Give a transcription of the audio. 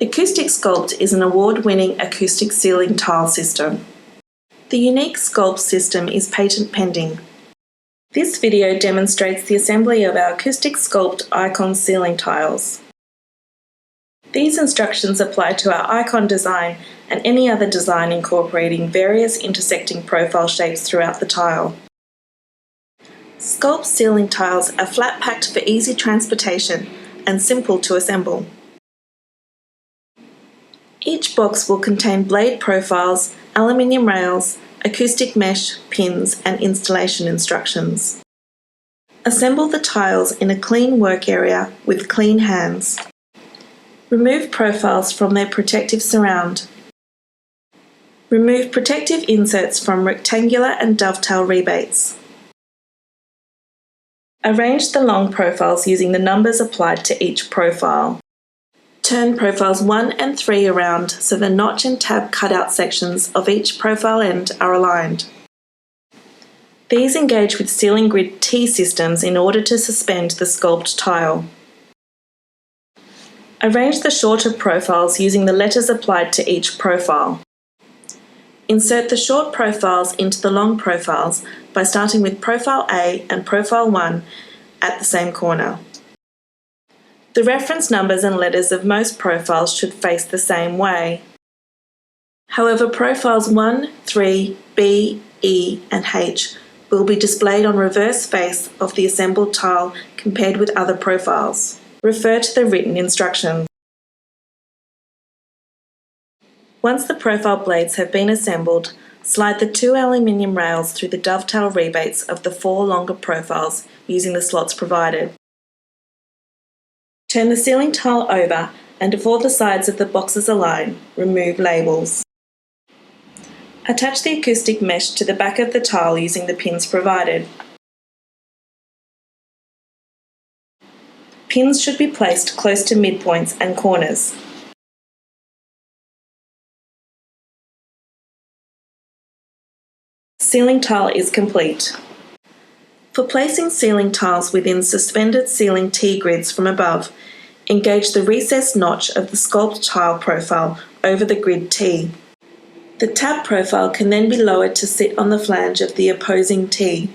Ecoustic Sculpt is an award-winning acoustic ceiling tile system. The unique Sculpt system is patent pending. This video demonstrates the assembly of our Ecoustic Sculpt Icon ceiling tiles. These instructions apply to our icon design and any other design incorporating various intersecting profile shapes throughout the tile. Sculpt ceiling tiles are flat-packed for easy transportation and simple to assemble. Each box will contain blade profiles, aluminium rails, acoustic mesh, pins and installation instructions. Assemble the tiles in a clean work area with clean hands. Remove profiles from their protective surround. Remove protective inserts from rectangular and dovetail rebates. Arrange the long profiles using the numbers applied to each profile. Turn profiles 1 and 3 around so the notch and tab cutout sections of each profile end are aligned. These engage with ceiling grid T systems in order to suspend the sculpt tile. Arrange the shorter profiles using the letters applied to each profile. Insert the short profiles into the long profiles by starting with Profile A and Profile 1 at the same corner. The reference numbers and letters of most profiles should face the same way. However, profiles 1, 3, B, E and H will be displayed on reverse face of the assembled tile compared with other profiles. Refer to the written instructions. Once the profile blades have been assembled, slide the 2 aluminium rails through the dovetail rebates of the 4 longer profiles using the slots provided. Turn the ceiling tile over and before the sides of the boxes align, remove labels. Attach the acoustic mesh to the back of the tile using the pins provided. Pins should be placed close to midpoints and corners. Ceiling tile is complete. For placing ceiling tiles within suspended ceiling T-grids from above, engage the recessed notch of the sculpt tile profile over the grid T. The tab profile can then be lowered to sit on the flange of the opposing T.